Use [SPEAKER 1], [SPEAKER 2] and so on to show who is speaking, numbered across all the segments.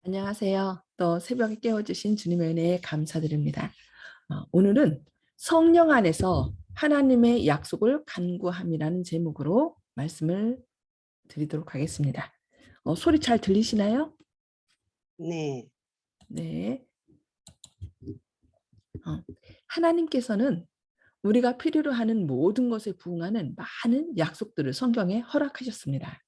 [SPEAKER 1] 안녕하세요. 또 새벽에 깨워주신 주님의 은혜에 감사드립니다. 오늘은 성령 안에서 하나님의 약속을 간구함이라는 제목으로 말씀을 드리도록 하겠습니다. 소리 잘 들리시나요?
[SPEAKER 2] 네.
[SPEAKER 1] 네. 하나님께서는 우리가 필요로 하는 모든 것에 부응하는 많은 약속들을 성경에 허락하셨습니다.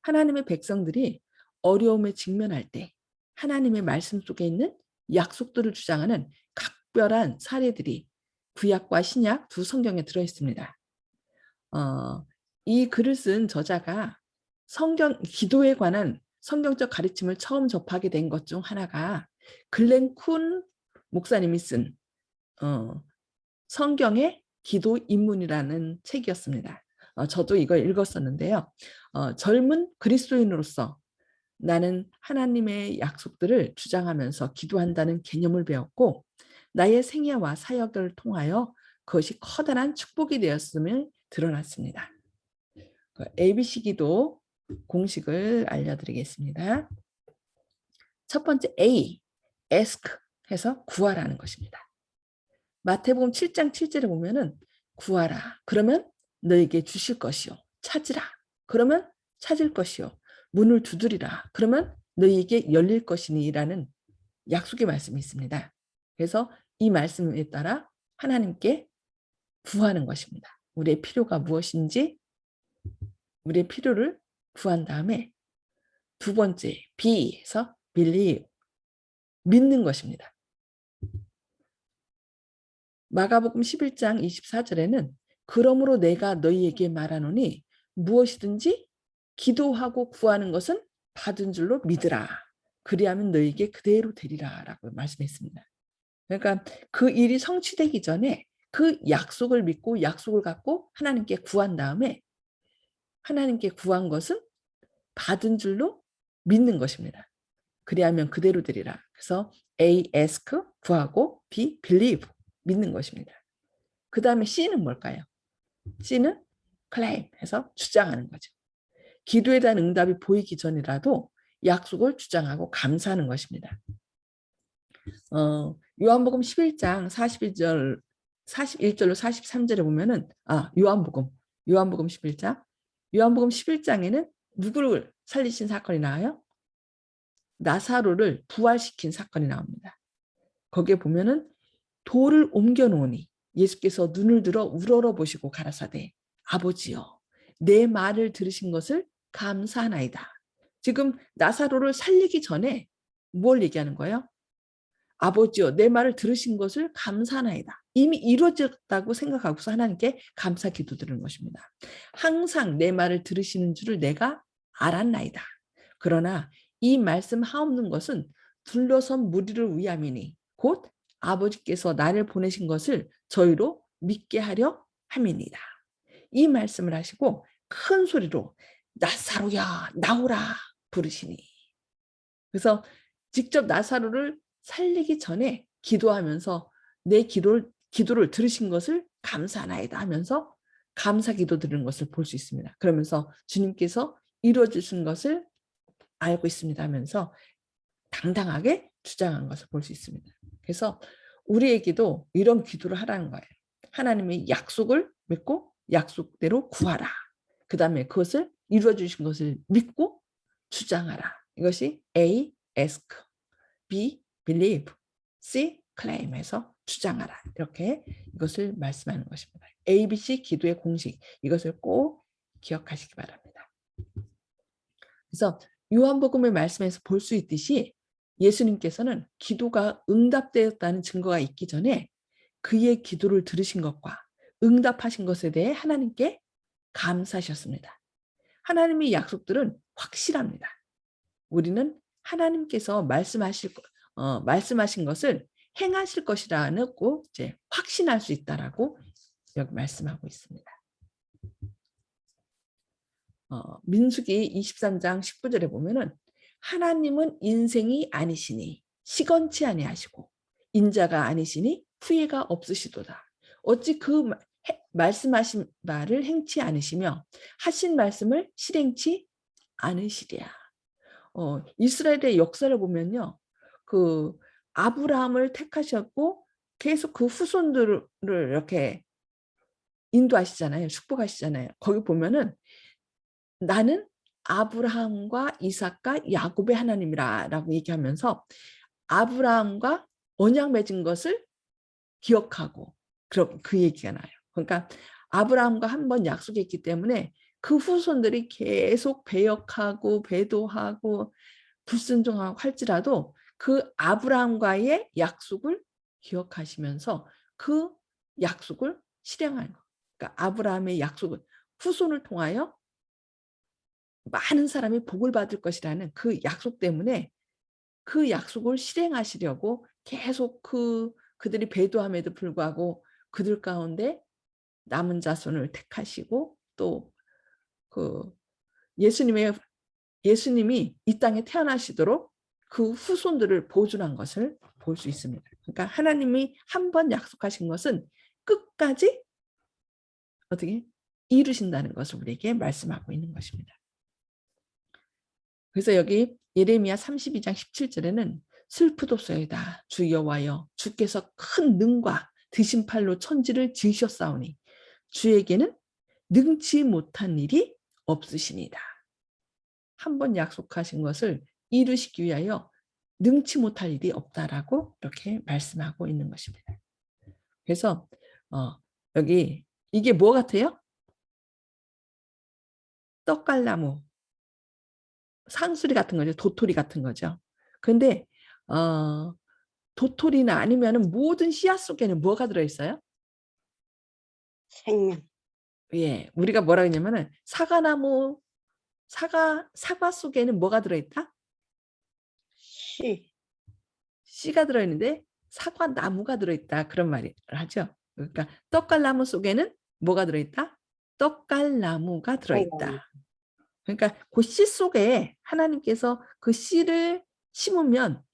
[SPEAKER 1] 하나님의 백성들이 어려움에 직면할 때 하나님의 말씀 속에 있는 약속들을 주장하는 각별한 사례들이 구약과 신약 두 성경에 들어 있습니다. 이 글을 쓴 저자가 기도에 관한 성경적 가르침을 처음 접하게 된 것 중 하나가 글렌 쿤 목사님이 쓴 성경의 기도 입문이라는 책이었습니다. 저도 이걸 읽었었는데요. 젊은 그리스도인으로서 나는 하나님의 약속들을 주장하면서 기도한다는 개념을 배웠고 나의 생애와 사역을 통하여 그것이 커다란 축복이 되었음을 드러났습니다. ABC 기도 공식을 알려드리겠습니다. 첫 번째 A, ask 해서 구하라는 것입니다. 마태복음 7장 7절에 보면은 구하라. 그러면 너에게 주실 것이요. 찾으라. 그러면 찾을 것이요. 문을 두드리라. 그러면 너에게 열릴 것이니라는 약속의 말씀이 있습니다. 그래서 이 말씀에 따라 하나님께 구하는 것입니다. 우리의 필요가 무엇인지 우리의 필요를 구한 다음에 두 번째 B에서 believe 믿는 것입니다. 마가복음 11장 24절에는 그러므로 내가 너희에게 말하노니 무엇이든지 기도하고 구하는 것은 받은 줄로 믿으라. 그리하면 너희에게 그대로 되리라 라고 말씀했습니다. 그러니까 그 일이 성취되기 전에 그 약속을 믿고 약속을 갖고 하나님께 구한 다음에 하나님께 구한 것은 받은 줄로 믿는 것입니다. 그리하면 그대로 되리라. 그래서 A, ask, 구하고 B, believe, 믿는 것입니다. 그 다음에 C는 뭘까요? C는 claim 해서 주장하는 거죠. 기도에 대한 응답이 보이기 전이라도 약속을 주장하고 감사하는 것입니다. 요한복음 11장 41절로 43절에 보면은 요한복음 11장에는 누구를 살리신 사건이 나와요? 나사로를 부활시킨 사건이 나옵니다. 거기에 보면은 돌을 옮겨 놓으니 예수께서 눈을 들어 우러러 보시고 가라사대 아버지여 내 말을 들으신 것을 감사하나이다. 지금 나사로를 살리기 전에 뭘 얘기하는 거예요? 아버지여 내 말을 들으신 것을 감사하나이다. 이미 이루어졌다고 생각하고서 하나님께 감사 기도드리는 것입니다. 항상 내 말을 들으시는 줄을 내가 알았나이다. 그러나 이 말씀 하옵는 것은 둘러선 무리를 위함이니 곧 아버지께서 나를 보내신 것을 저희로 믿게 하려 함이니이다. 이 말씀을 하시고 큰 소리로 나사로야 나오라 부르시니. 그래서 직접 나사로를 살리기 전에 기도하면서 내 기도를 들으신 것을 감사하나이다 하면서 감사 기도 드리는 것을 볼 수 있습니다. 그러면서 주님께서 이루어 주신 것을 알고 있습니다 하면서 당당하게 주장한 것을 볼 수 있습니다. 그래서 우리에게도 이런 기도를 하라는 거예요. 하나님의 약속을 믿고 약속대로 구하라. 그 다음에 그것을 이루어 주신 것을 믿고 주장하라. 이것이 A, ask, B, believe, C, claim해서 주장하라. 이렇게 이것을 말씀하는 것입니다. ABC 기도의 공식 이것을 꼭 기억하시기 바랍니다. 그래서 요한복음의 말씀에서 볼 수 있듯이 예수님께서는 기도가 응답되었다는 증거가 있기 전에 그의 기도를 들으신 것과 응답하신 것에 대해 하나님께 감사하셨습니다. 하나님의 약속들은 확실합니다. 우리는 하나님께서 말씀하신 것을 행하실 것이라고 이제 확신할 수 있다라고 여기 말씀하고 있습니다. 민수기 23장 19절에 보면은 하나님은 인생이 아니시니 시건치 아니하시고 인자가 아니시니 후회가 없으시도다. 어찌 그 말씀하신 말을 행치 않으시며 하신 말씀을 실행치 않으시랴. 이스라엘의 역사를 보면요. 그 아브라함을 택하셨고 계속 그 후손들을 이렇게 인도하시잖아요. 축복하시잖아요. 거기 보면은 나는 아브라함과 이삭과 야곱의 하나님이라라고 얘기하면서 아브라함과 언약 맺은 것을 기억하고 그런 그 얘기가 나요. 그러니까 아브라함과 한 번 약속했기 때문에 그 후손들이 계속 배역하고 배도하고 불순종하고 할지라도 그 아브라함과의 약속을 기억하시면서 그 약속을 실행하는 거. 그러니까 아브라함의 약속을 후손을 통하여 많은 사람이 복을 받을 것이라는 그 약속 때문에 그 약속을 실행하시려고 계속 그들이 배도함에도 불구하고 그들 가운데 남은 자손을 택하시고 또 그 예수님이 이 땅에 태어나시도록 그 후손들을 보존한 것을 볼 수 있습니다. 그러니까 하나님이 한 번 약속하신 것은 끝까지 어떻게 이루신다는 것을 우리에게 말씀하고 있는 것입니다. 그래서 여기 예레미야 32장 17절에는 슬프도소이다 주 여호와여 주께서 큰 능과 드신 팔로 천지를 지으셨사오니 주에게는 능치 못한 일이 없으시니이다. 한 번 약속하신 것을 이루시기 위하여 능치 못할 일이 없다라고 이렇게 말씀하고 있는 것입니다. 그래서 여기 이게 뭐 같아요? 떡갈나무, 상수리 같은 거죠. 도토리 같은 거죠. 근데 도토리나 아니면은 모든 씨앗 속에는 뭐가 들어있어요?
[SPEAKER 2] 생명.
[SPEAKER 1] 예, 우리가 뭐라 그러냐면은 사과나무, 사과 속에는 뭐가 들어있다?
[SPEAKER 2] 씨.
[SPEAKER 1] 씨가 들어있는데 사과나무가 들어있다. 그런 말을 하죠. 그러니까 떡갈나무 속에는 뭐가 들어있다? 떡갈나무가
[SPEAKER 2] 생명.
[SPEAKER 1] 들어있다. 그러니까 그 씨 속에 하나님께서 그 씨를 심으면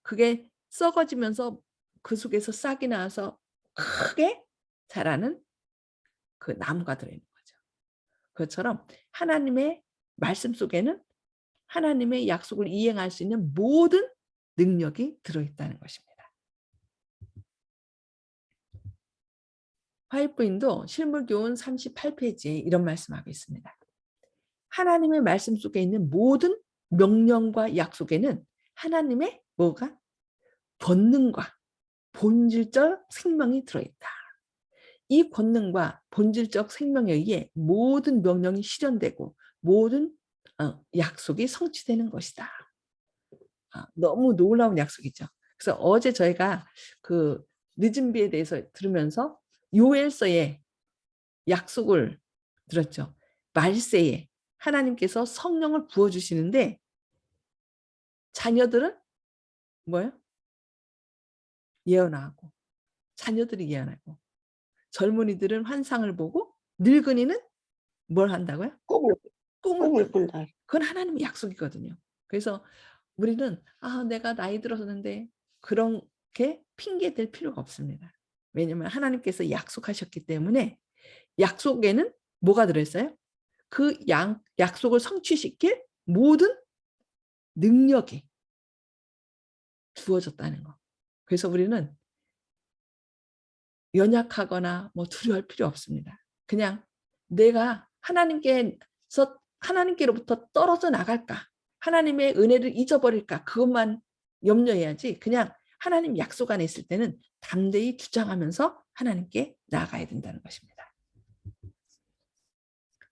[SPEAKER 1] 그게 썩어지면서 그 속에서 싹이 나와서 크게 자라는 그 나무가 들어있는 거죠. 그것처럼 하나님의 말씀 속에는 하나님의 약속을 이행할 수 있는 모든 능력이 들어있다는 것입니다. 화이트부인도 실물교훈 38페이지에 이런 말씀하고 있습니다. 하나님의 말씀 속에 있는 모든 명령과 약속에는 하나님의 뭐가? 권능과 본질적 생명이 들어있다. 이 권능과 본질적 생명에 의해 모든 명령이 실현되고 모든 약속이 성취되는 것이다. 너무 놀라운 약속이죠. 그래서 어제 저희가 그 늦은 비에 대해서 들으면서 요엘서의 약속을 들었죠. 말세에 하나님께서 성령을 부어주시는데 자녀들은 뭐예요? 예언하고 자녀들이 예언하고 젊은이들은 환상을 보고 늙은이는 뭘 한다고요?
[SPEAKER 2] 꿈을
[SPEAKER 1] 꿈을
[SPEAKER 2] 꿈을
[SPEAKER 1] 꾼다.
[SPEAKER 2] 꾼다.
[SPEAKER 1] 그건 하나님의 약속이거든요. 그래서 우리는 내가 나이 들었는데 그렇게 핑계 댈 필요가 없습니다. 왜냐하면 하나님께서 약속하셨기 때문에 약속에는 뭐가 들어있어요? 그 약속을 성취시킬 모든 능력이 주어졌다는 거. 그래서 우리는 연약하거나 뭐 두려워할 필요 없습니다. 그냥 내가 하나님께로부터 떨어져 나갈까? 하나님의 은혜를 잊어버릴까? 그것만 염려해야지. 그냥 하나님 약속 안에 있을 때는 담대히 주장하면서 하나님께 나아가야 된다는 것입니다.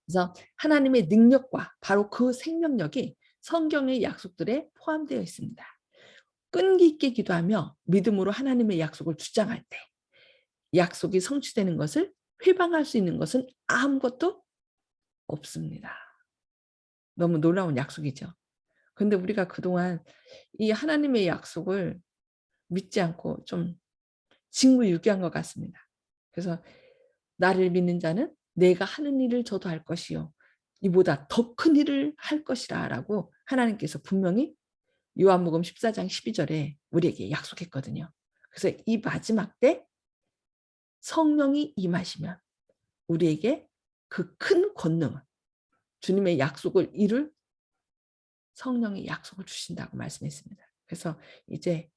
[SPEAKER 1] 그래서 하나님의 능력과 바로 그 생명력이 성경의 약속들에 포함되어 있습니다. 끈기 있게 기도하며 믿음으로 하나님의 약속을 주장할 때 약속이 성취되는 것을 회방할 수 있는 것은 아무것도 없습니다. 너무 놀라운 약속이죠. 그런데 우리가 그동안 이 하나님의 약속을 믿지 않고 좀 직무유기한 것 같습니다. 그래서 나를 믿는 자는 내가 하는 일을 저도 할 것이요 이보다 더 큰 일을 할 것이라 라고 하나님께서 분명히 요한복음 14장 12절에 우리에게 약속했거든요. 그래서 이 마지막 때 성령이 임하시면 우리에게 그 큰 권능을 주님의 약속을 이룰 성령의 약속을 주신다고 말씀했습니다. 그래서 이제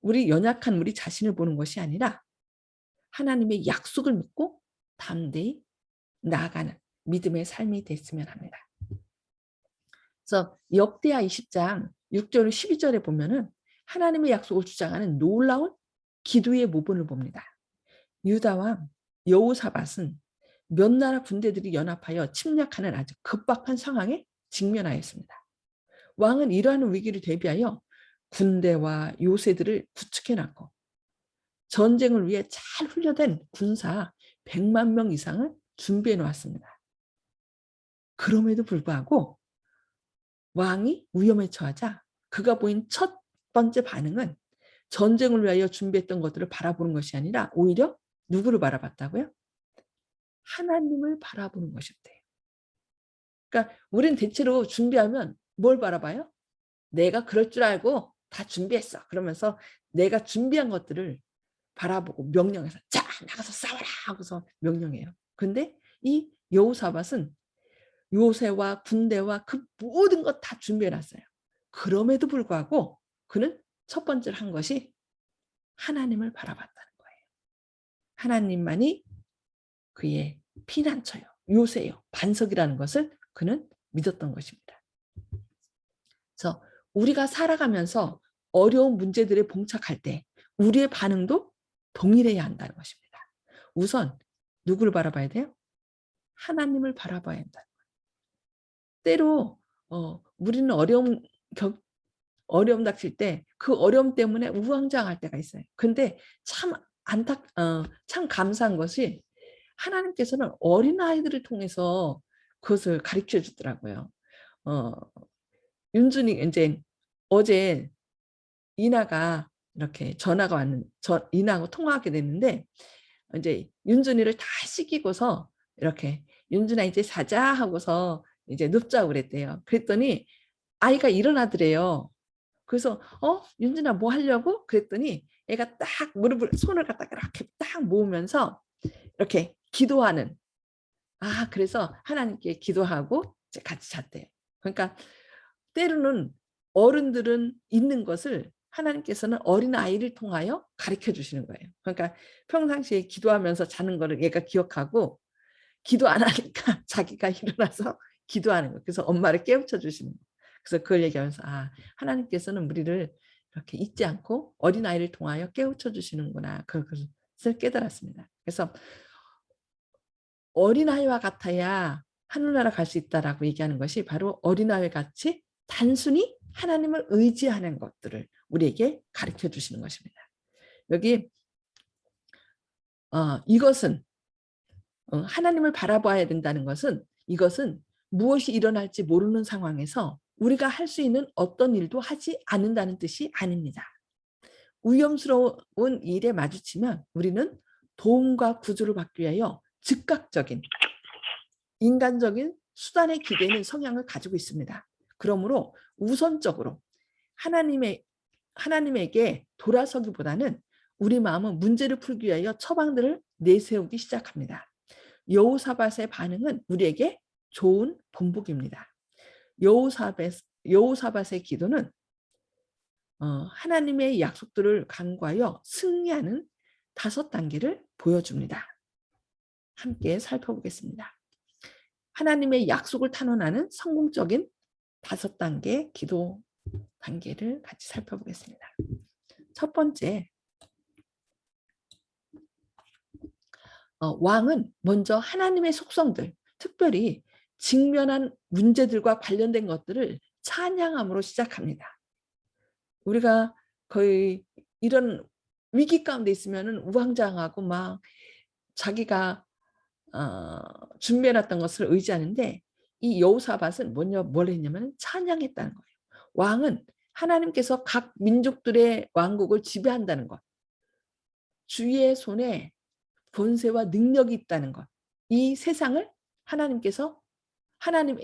[SPEAKER 1] 우리 연약한 우리 자신을 보는 것이 아니라 하나님의 약속을 믿고 담대히 나아가는 믿음의 삶이 됐으면 합니다. 그래서 역대하 20장 6절 12절에 보면은 하나님의 약속을 주장하는 놀라운 기도의 모본을 봅니다. 유다 왕 여호사밧은 몇 나라 군대들이 연합하여 침략하는 아주 급박한 상황에 직면하였습니다. 왕은 이러한 위기를 대비하여 군대와 요새들을 구축해놨고 전쟁을 위해 잘 훈련된 군사 100만 명 이상을 준비해 놓았습니다. 그럼에도 불구하고 왕이 위험에 처하자 그가 보인 첫 번째 반응은 전쟁을 위하여 준비했던 것들을 바라보는 것이 아니라 오히려 누구를 바라봤다고요? 하나님을 바라보는 것이었대요. 그러니까 우리는 대체로 준비하면 뭘 바라봐요? 내가 그럴 줄 알고 다 준비했어. 그러면서 내가 준비한 것들을 바라보고 명령해서 자 나가서 싸워라 하고서 명령해요. 근데 이 여호사밧은 요새와 군대와 그 모든 것 다 준비해놨어요. 그럼에도 불구하고 그는 첫 번째로 한 것이 하나님을 바라봤다는 거예요. 하나님만이 그의 피난처요, 요새요, 반석이라는 것을 그는 믿었던 것입니다. 그래서 우리가 살아가면서 어려운 문제들에 봉착할 때 우리의 반응도 동일해야 한다는 것입니다. 우선 누구를 바라봐야 돼요? 하나님을 바라봐야 한다. 때로 우리는 어려움 닥칠 때 그 어려움 때문에 우왕좌왕할 때가 있어요. 근데 참 감사한 것이 하나님께서는 어린아이들을 통해서 그것을 가르쳐 주더라고요. 윤준이 이제 어제 이나가 이렇게 전화가 이나하고 통화하게 됐는데 이제 윤준이를 다 씻기고서 이렇게 윤준아 이제 자자 하고서 이제 눕자고 그랬대요. 그랬더니 아이가 일어나더래요. 그래서 윤준아 뭐 하려고? 그랬더니 애가 딱 손을 갖다가 이렇게 딱 모으면서 이렇게 기도하는, 그래서 하나님께 기도하고 이제 같이 잤대요. 그러니까 때로는 어른들은 있는 것을 하나님께서는 어린아이를 통하여 가르쳐 주시는 거예요. 그러니까 평상시에 기도하면서 자는 거를 얘가 기억하고 기도 안 하니까 자기가 일어나서 기도하는 거예요. 그래서 엄마를 깨우쳐 주시는 거예요. 그래서 그걸 얘기하면서 하나님께서는 우리를 이렇게 잊지 않고 어린아이를 통하여 깨우쳐 주시는구나. 그것을 깨달았습니다. 그래서 어린아이와 같아야 하늘나라 갈 수 있다라고 얘기하는 것이 바로 어린아이 같이 단순히 하나님을 의지하는 것들을 우리에게 가르쳐 주시는 것입니다. 여기 이것은 하나님을 바라봐야 된다는 것은 이것은 무엇이 일어날지 모르는 상황에서 우리가 할 수 있는 어떤 일도 하지 않는다는 뜻이 아닙니다. 위험스러운 일에 마주치면 우리는 도움과 구조를 받기 위하여 즉각적인 인간적인 수단에 기대는 성향을 가지고 있습니다. 그러므로 우선적으로 하나님에게 돌아서기보다는 우리 마음은 문제를 풀기 위하여 처방들을 내세우기 시작합니다. 여호사밧의 반응은 우리에게 좋은 본보기입니다. 여호사밧의 기도는 하나님의 약속들을 간구하여 승리하는 5단계를 보여줍니다. 함께 살펴보겠습니다. 하나님의 약속을 탄원하는 성공적인 5단계 기도 단계를 같이 살펴보겠습니다. 첫 번째, 왕은 먼저 하나님의 속성들, 특별히 직면한 문제들과 관련된 것들을 찬양함으로 시작합니다. 우리가 거의 이런 위기 가운데 있으면 우왕좌왕하고 막 자기가 준비해놨던 것을 의지하는데 이 여호사밧은 뭘 했냐면 찬양했다는 거예요. 왕은 하나님께서 각 민족들의 왕국을 지배한다는 것, 주의 손에 권세와 능력이 있다는 것, 이 세상을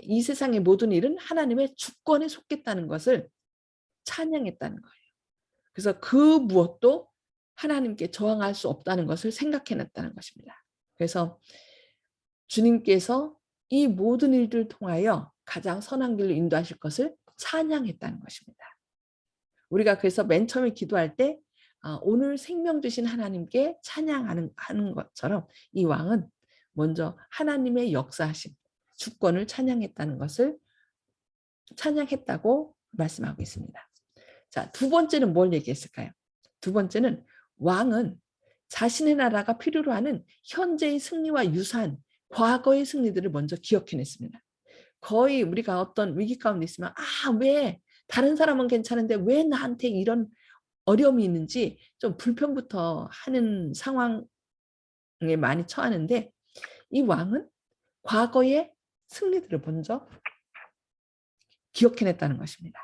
[SPEAKER 1] 이 세상의 모든 일은 하나님의 주권에 속했다는 것을 찬양했다는 거예요. 그래서 그 무엇도 하나님께 저항할 수 없다는 것을 생각해냈다는 것입니다. 그래서 주님께서 이 모든 일들을 통하여 가장 선한 길로 인도하실 것을 찬양했다는 것입니다. 우리가 그래서 맨 처음에 기도할 때 오늘 생명 주신 하나님께 찬양하는 것처럼 이 왕은 먼저 하나님의 역사하심, 주권을 찬양했다고 말씀하고 있습니다. 자, 두 번째는 뭘 얘기했을까요? 두 번째는 왕은 자신의 나라가 필요로 하는 현재의 승리와 유사한 과거의 승리들을 먼저 기억해냈습니다. 거의 우리가 어떤 위기 가운데 있으면 왜 다른 사람은 괜찮은데 왜 나한테 이런 어려움이 있는지 좀 불평부터 하는 상황에 많이 처하는데 이 왕은 과거의 승리들을 먼저 기억해냈다는 것입니다.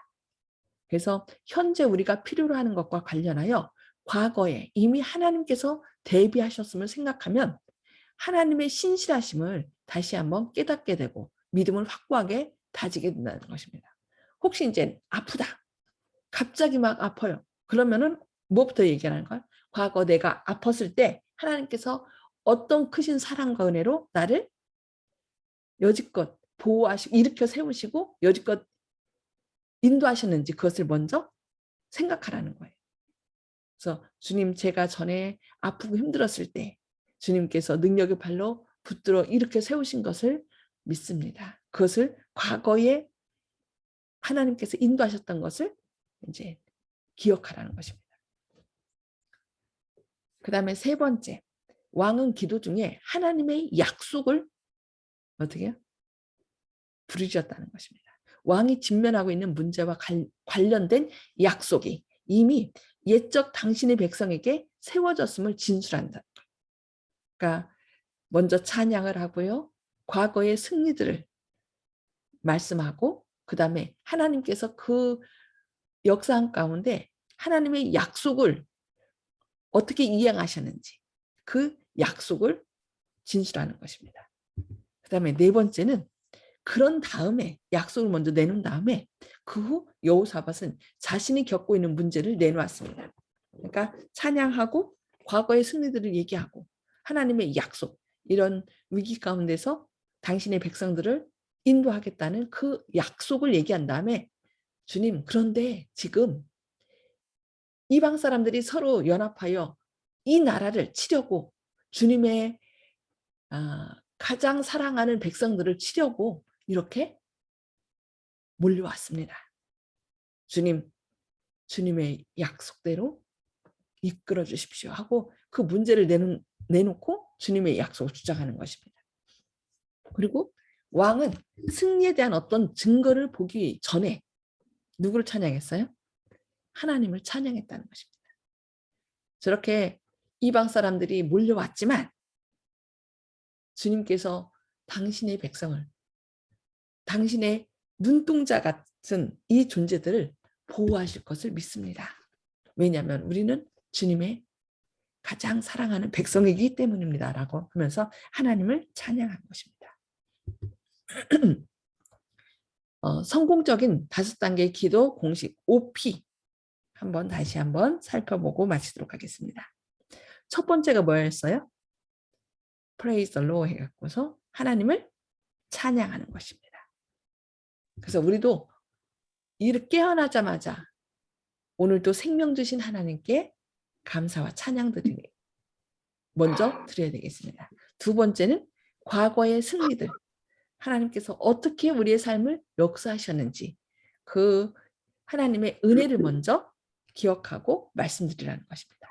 [SPEAKER 1] 그래서 현재 우리가 필요로 하는 것과 관련하여 과거에 이미 하나님께서 대비하셨음을 생각하면 하나님의 신실하심을 다시 한번 깨닫게 되고 믿음을 확고하게 다지게 된다는 것입니다. 혹시 이제 아프다. 갑자기 막 아파요. 그러면은 뭐부터 얘기하는 거야? 과거 내가 아팠을 때 하나님께서 어떤 크신 사랑과 은혜로 나를 여지껏 보호하시고 일으켜 세우시고 여지껏 인도하셨는지 그것을 먼저 생각하라는 거예요. 그래서 주님, 제가 전에 아프고 힘들었을 때 주님께서 능력의 발로 붙들어 일으켜 세우신 것을 믿습니다. 그것을 과거에 하나님께서 인도하셨던 것을 이제 기억하라는 것입니다. 그 다음에 세 번째, 왕은 기도 중에 하나님의 약속을 어떻게 해요? 부르짖었다는 것입니다. 왕이 직면하고 있는 문제와 관련된 약속이 이미 옛적 당신의 백성에게 세워졌음을 진술한다. 그러니까 먼저 찬양을 하고요. 과거의 승리들을 말씀하고 그 다음에 하나님께서 그 역사한 가운데 하나님의 약속을 어떻게 이행하셨는지 그 약속을 진술하는 것입니다. 그 다음에 네 번째는 그런 다음에 약속을 먼저 내놓은 다음에 그 후 여호사밧은 자신이 겪고 있는 문제를 내놓았습니다. 그러니까 찬양하고 과거의 승리들을 얘기하고 하나님의 약속, 이런 위기 가운데서 당신의 백성들을 인도하겠다는 그 약속을 얘기한 다음에 주님, 그런데 지금 이방 사람들이 서로 연합하여 이 나라를 치려고 주님의 가장 사랑하는 백성들을 치려고 이렇게 몰려왔습니다. 주님, 주님의 약속대로 이끌어 주십시오 하고 그 문제를 내놓고 주님의 약속을 주장하는 것입니다. 그리고 왕은 승리에 대한 어떤 증거를 보기 전에 누구를 찬양했어요? 하나님을 찬양했다는 것입니다. 저렇게 이방 사람들이 몰려왔지만 주님께서 당신의 백성을, 당신의 눈동자 같은 이 존재들을 보호하실 것을 믿습니다. 왜냐하면 우리는 주님의 가장 사랑하는 백성이기 때문입니다. 라고 하면서 하나님을 찬양한 것입니다. 성공적인 5단계 기도 공식 OP 다시 한번 살펴보고 마치도록 하겠습니다. 첫 번째가 뭐였어요? Praise the Lord 해갖고서 하나님을 찬양하는 것입니다. 그래서 우리도 이렇게 깨어나자마자 오늘도 생명 주신 하나님께 감사와 찬양 먼저 드려야 되겠습니다. 두 번째는 과거의 승리들, 하나님께서 어떻게 우리의 삶을 역사하셨는지 그 하나님의 은혜를 먼저 기억하고 말씀드리라는 것입니다.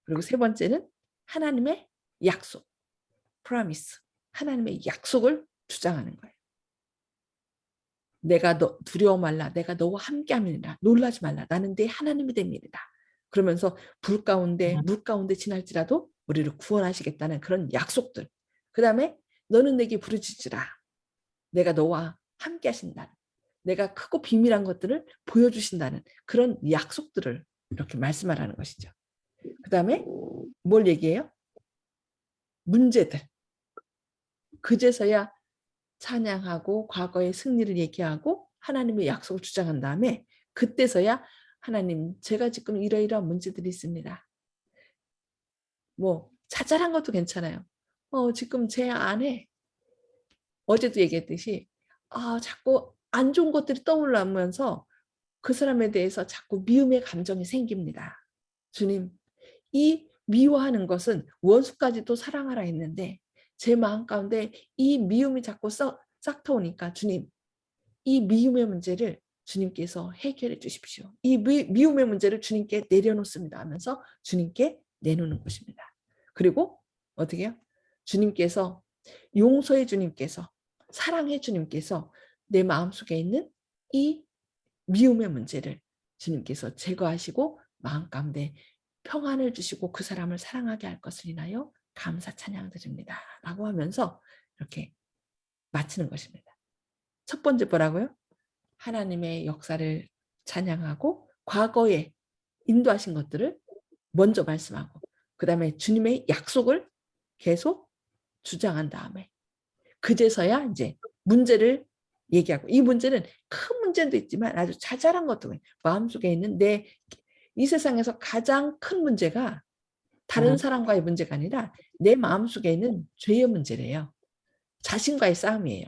[SPEAKER 1] 그리고 세 번째는 하나님의 약속, promise, 하나님의 약속을 주장하는 거예요. 내가 두려워 말라, 내가 너와 함께함이니라, 놀라지 말라, 나는 네 하나님이 됩니다. 그러면서 불 가운데 물 가운데 지날지라도 우리를 구원하시겠다는 그런 약속들. 그 다음에 너는 내게 부르짖으라, 내가 너와 함께 하신다는, 내가 크고 비밀한 것들을 보여주신다는 그런 약속들을 이렇게 말씀하라는 것이죠. 그 다음에 뭘 얘기해요? 문제들. 그제서야 찬양하고 과거의 승리를 얘기하고 하나님의 약속을 주장한 다음에 그때서야 하나님, 제가 지금 이러이러한 문제들이 있습니다. 뭐 자잘한 것도 괜찮아요. 지금 제 안에 어제도 얘기했듯이 자꾸 안 좋은 것들이 떠올라오면서 그 사람에 대해서 자꾸 미움의 감정이 생깁니다. 주님, 이 미워하는 것은 원수까지도 사랑하라 했는데 제 마음 가운데 이 미움이 자꾸 싹 터오니까 주님, 이 미움의 문제를 주님께서 해결해 주십시오. 이 미움의 문제를 주님께 내려놓습니다 하면서 주님께 내놓는 것입니다. 그리고 어떻게 해요? 주님께서 용서해 주님께서 사랑해 주님께서 내 마음속에 있는 이 미움의 문제를 주님께서 제거하시고 마음 가운데 평안을 주시고 그 사람을 사랑하게 할 것을 인하여 감사 찬양드립니다. 라고 하면서 이렇게 마치는 것입니다. 첫 번째 뭐라고요? 하나님의 역사를 찬양하고 과거에 인도하신 것들을 먼저 말씀하고 그 다음에 주님의 약속을 계속 주장한 다음에 그제서야 이제 문제를 얘기하고 이 문제는 큰 문제도 있지만 아주 자잘한 것도 마음속에 있는 이 세상에서 가장 큰 문제가 다른 사람과의 문제가 아니라 내 마음속에 있는 죄의 문제래요. 자신과의 싸움이에요.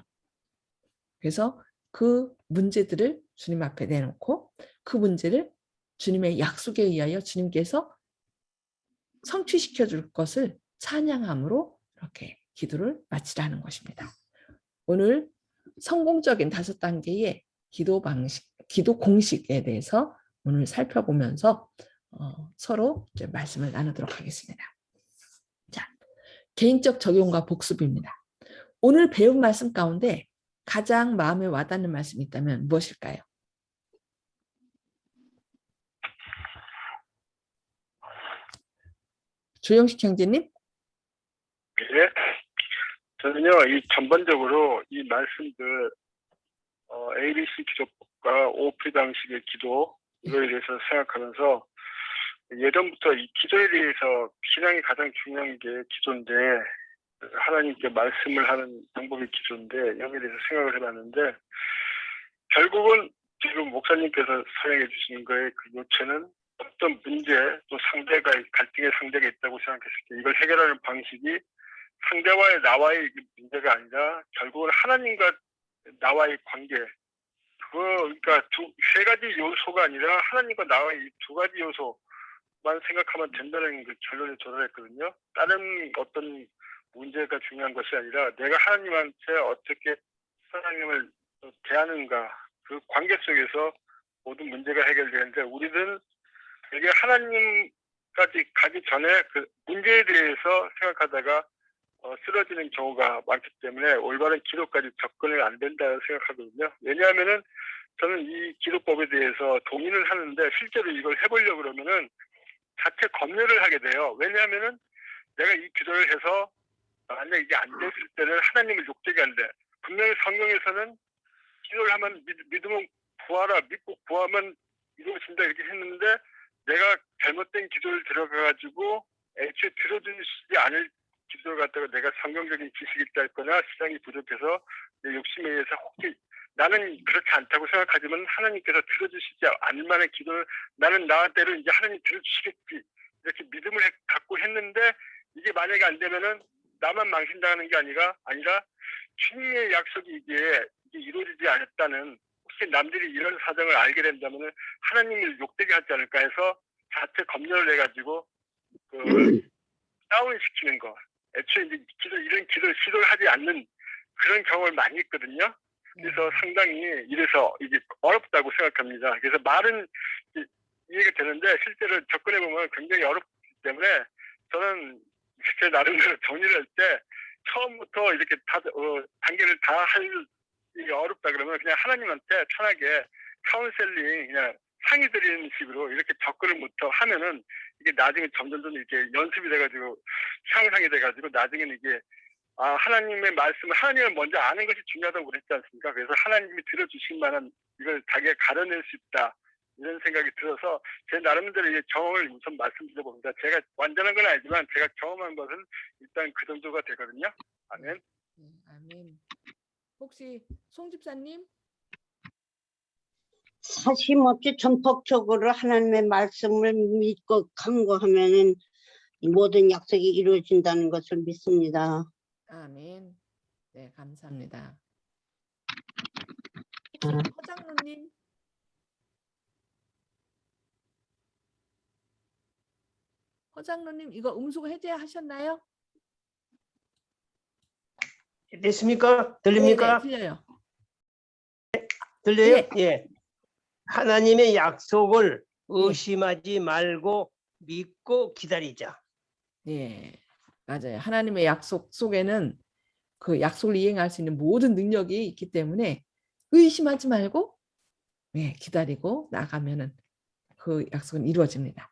[SPEAKER 1] 그래서 그 문제들을 주님 앞에 내놓고 그 문제를 주님의 약속에 의하여 주님께서 성취시켜 줄 것을 찬양함으로 이렇게 기도를 마치라는 것입니다. 오늘 성공적인 5단계의 기도 방식, 기도 공식에 대해서 오늘 살펴보면서 서로 이제 말씀을 나누도록 하겠습니다. 자, 개인적 적용과 복습입니다. 오늘 배운 말씀 가운데 가장 마음에 와닿는 말씀이 있다면 무엇일까요? 조영식 형제님?
[SPEAKER 3] 네. 저는요, 이 전반적으로 이 말씀들, ABC 기도법과 OP 방식의 기도, 이거에 대해서 생각하면서 예전부터 이 기도에 대해서 신앙이 가장 중요한 게 기도인데, 하나님께 말씀을 하는 방법이 기도인데, 여기에 대해서 생각을 해봤는데, 결국은 지금 목사님께서 설명해 주시는 거에 그 요체는 어떤 문제, 또 갈등의 상대가 있다고 생각했을 때 이걸 해결하는 방식이 상대와의 나와의 문제가 아니라 결국은 하나님과 나와의 관계. 그러니까 세 가지 요소가 아니라 하나님과 나와의 이 두 가지 요소만 생각하면 된다는 그 결론에 도달했거든요. 다른 어떤 문제가 중요한 것이 아니라 내가 하나님한테 어떻게 하나님을 대하는가 그 관계 속에서 모든 문제가 해결되는데 우리는 되게 하나님까지 가기 전에 그 문제에 대해서 생각하다가 쓰러지는 경우가 많기 때문에 올바른 기도까지 접근을 안 된다고 생각하거든요. 왜냐하면은 저는 이 기도법에 대해서 동의를 하는데 실제로 이걸 해보려고 그러면은 자체 검열을 하게 돼요. 왜냐하면은 내가 이 기도를 해서 만약 이게 안 됐을 때는 하나님을 욕되게 한대. 분명히 성경에서는 기도를 하면 믿으면 구하라, 믿고 구하면 이루어진다 이렇게 했는데 내가 잘못된 기도를 들어가가지고 애초에 들어주시지 않을 기도를 갖다가 내가 성경적인 지식이 있다거나 시장이 부족해서 내 욕심에 의해서 혹시 나는 그렇지 않다고 생각하지만 하나님께서 들어주시지 않을 만한 기도를 나는 나대로 이제 하나님 들어주시겠지 이렇게 믿음을 갖고 했는데 이게 만약에 안 되면은 나만 망신당하는 게 아니라 주님의 약속이 이게 이루어지지 않았다는 혹시 남들이 이런 사정을 알게 된다면은 하나님을 욕되게 하지 않을까 해서 자체 검열을 해가지고 다운시키는 거. 애초에 이제 이런 기도를 시도를 하지 않는 그런 경험을 많이 있거든요. 그래서 상당히 이래서 이게 어렵다고 생각합니다. 그래서 말은 이해가 되는데 실제로 접근해 보면 굉장히 어렵기 때문에 저는 제 나름대로 정리를 할 때 처음부터 이렇게 단계를 다 이게 어렵다 그러면 그냥 하나님한테 편하게 카운셀링 그냥 상의 드리는 식으로 이렇게 접근을부터 하면은 이게 나중에 점점 이렇게 연습이 돼가지고 향상이 돼가지고 나중에는 이게 하나님의 말씀을 하나님을 먼저 아는 것이 중요하다고 그랬지 않습니까? 그래서 하나님이 들어주실 만한 이걸 자기가 가려낼 수 있다 이런 생각이 들어서 제 나름대로 이제 경험을 우선 말씀드려봅니다. 제가 완전한 건 아니지만 제가 경험한 것은 일단 그 정도가 되거든요. 아멘.
[SPEAKER 1] 네, 아멘. 혹시 송 집사님?
[SPEAKER 2] 사심 없이 전폭적으로 하나님의 말씀을 믿고 간구하면은 이 모든 약속이 이루어진다는 것을 믿습니다.
[SPEAKER 1] 아멘. 네, 감사합니다. 허장로님. 허장로님 이거 음소 해제하셨나요?
[SPEAKER 4] 됐습니까?
[SPEAKER 1] 네네
[SPEAKER 4] 들립니까?
[SPEAKER 1] 들려요.
[SPEAKER 4] 들려요?
[SPEAKER 1] 예.
[SPEAKER 4] 예. 하나님의 약속을
[SPEAKER 1] 예.
[SPEAKER 4] 의심하지 말고 믿고 기다리자.
[SPEAKER 1] 예, 맞아요. 하나님의 약속 속에는 그 약속을 이행할 수 있는 모든 능력이 있기 때문에 의심하지 말고 기다리고 나가면은 그 약속은 이루어집니다.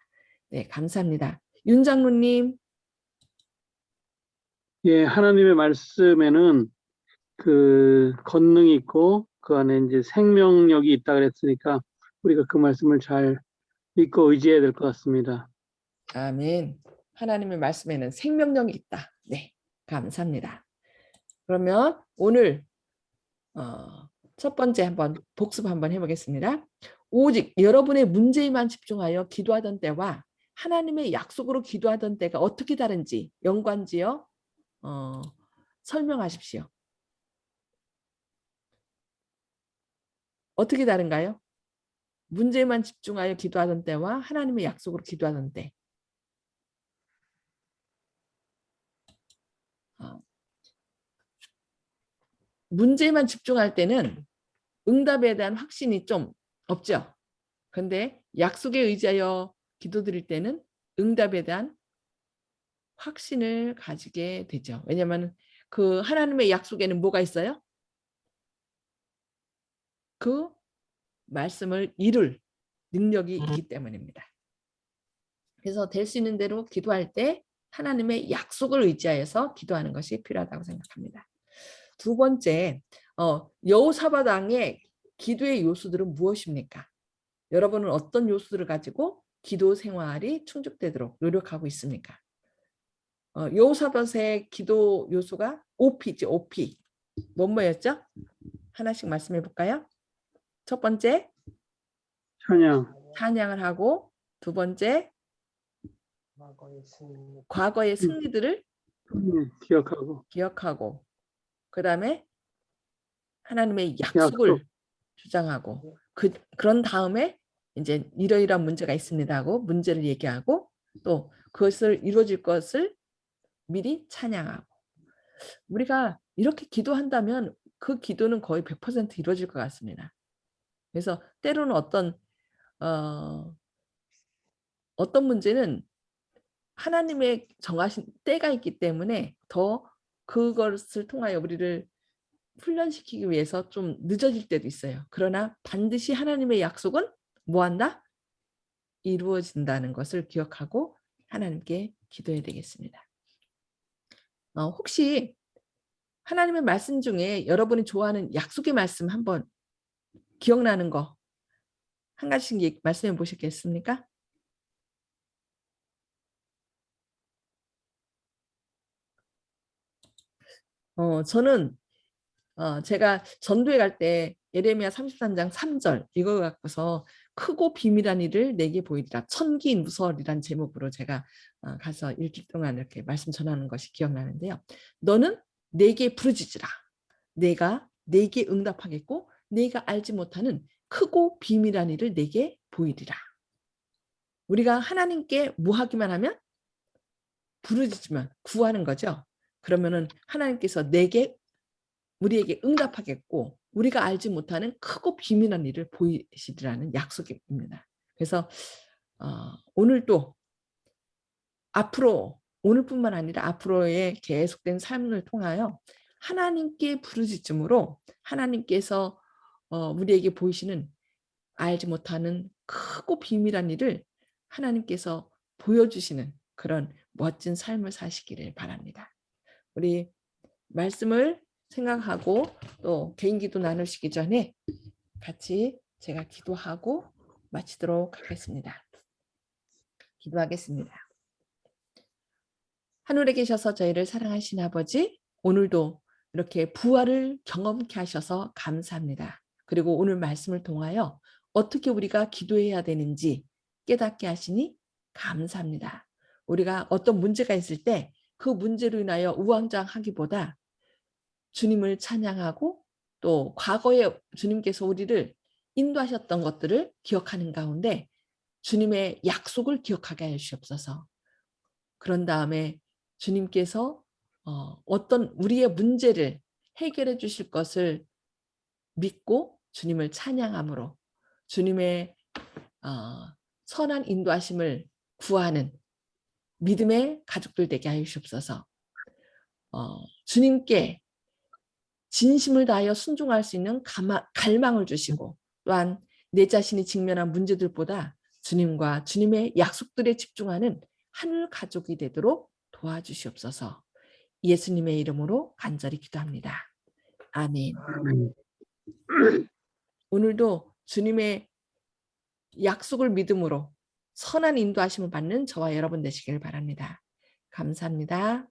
[SPEAKER 1] 네, 감사합니다. 윤 장로님.
[SPEAKER 5] 예, 하나님의 말씀에는 그 권능이 있고 그 안에 이제 생명력이 있다 그랬으니까 우리가 그 말씀을 잘 믿고 의지해야 될 것 같습니다.
[SPEAKER 1] 아멘. 하나님의 말씀에는 생명력이 있다. 네, 감사합니다. 그러면 오늘 첫 번째 한번 복습 한번 해보겠습니다. 오직 여러분의 문제에만 집중하여 기도하던 때와 하나님의 약속으로 기도하던 때가 어떻게 다른지 연관지어 설명하십시오. 어떻게 다른가요? 문제에만 집중하여 기도하던 때와 하나님의 약속으로 기도하던 때. 문제에만 집중할 때는 응답에 대한 확신이 좀 없죠. 그런데 약속에 의지하여 기도드릴 때는 응답에 대한 확신을 가지게 되죠. 왜냐하면 그 하나님의 약속에는 뭐가 있어요? 그 말씀을 이룰 능력이 있기 때문입니다. 그래서 될 수 있는 대로 기도할 때 하나님의 약속을 의지하여서 기도하는 것이 필요하다고 생각합니다. 두 번째, 여호사밧 왕의 기도의 요소들은 무엇입니까? 여러분은 어떤 요소들을 가지고 기도 생활이 충족되도록 노력하고 있습니까? 여호사밧의 기도 요소가 OP죠. OP. 뭐였죠? 하나씩 말씀해 볼까요? 첫 번째,
[SPEAKER 5] 찬양,
[SPEAKER 1] 찬양을 하고, 두 번째, 과거의 승리들을
[SPEAKER 5] 기억하고
[SPEAKER 1] 기억하고, 그 다음에 하나님의 약속을 주장하고, 그런 다음에 이제 이러이러한 문제가 있습니다 하고 문제를 얘기하고, 또 그것을 이루어질 것을 미리 찬양하고. 우리가 이렇게 기도한다면 그 기도는 거의 100% 이루어질 것 같습니다. 그래서 때로는 어떤 문제는 하나님의 정하신 때가 있기 때문에 더 그것을 통하여 우리를 훈련시키기 위해서 좀 늦어질 때도 있어요. 그러나 반드시 하나님의 약속은 뭐한다? 이루어진다는 것을 기억하고 하나님께 기도해야 되겠습니다. 혹시 하나님의 말씀 중에 여러분이 좋아하는 약속의 말씀 한번 기억나는 거 한 가지씩 말씀해 보시겠습니까? 저는 제가 전도에 갈 때 예레미야 33장 3절 이거 갖고서 크고 비밀한 일을 내게 보이리라 천기누설이란 제목으로 제가 가서 일주일 동안 이렇게 말씀 전하는 것이 기억나는데요. 너는 내게 부르짖으라. 내가 내게 응답하겠고 내가 알지 못하는 크고 비밀한 일을 내게 보이리라. 우리가 하나님께 뭐 하기만 하면 부르짖으면 구하는 거죠. 그러면은 하나님께서 우리에게 응답하겠고 우리가 알지 못하는 크고 비밀한 일을 보이시리라는 약속입니다. 그래서 오늘도 앞으로 오늘뿐만 아니라 앞으로의 계속된 삶을 통하여 하나님께 부르짖음으로 하나님께서 우리에게 보이시는 알지 못하는 크고 비밀한 일을 하나님께서 보여주시는 그런 멋진 삶을 사시기를 바랍니다. 우리 말씀을 생각하고 또 개인 기도 나누시기 전에 같이 제가 기도하고 마치도록 하겠습니다. 기도하겠습니다. 하늘에 계셔서 저희를 사랑하신 아버지, 오늘도 이렇게 부활을 경험케 하셔서 감사합니다. 그리고 오늘 말씀을 통하여 어떻게 우리가 기도해야 되는지 깨닫게 하시니 감사합니다. 우리가 어떤 문제가 있을 때 그 문제로 인하여 우왕좌왕하기보다 주님을 찬양하고 또 과거에 주님께서 우리를 인도하셨던 것들을 기억하는 가운데 주님의 약속을 기억하게 해 주시옵소서. 그런 다음에 주님께서 어떤 우리의 문제를 해결해 주실 것을 믿고 주님을 찬양함으로 주님의 선한 인도하심을 구하는 믿음의 가족들 되게 하여 주옵소서. 주님께 진심을 다하여 순종할 수 있는 갈망을 주시고 또한 내 자신이 직면한 문제들보다 주님과 주님의 약속들에 집중하는 하늘 가족이 되도록 도와주시옵소서. 예수님의 이름으로 간절히 기도합니다. 아멘. 오늘도 주님의 약속을 믿음으로 선한 인도하심을 받는 저와 여러분 되시길 바랍니다. 감사합니다.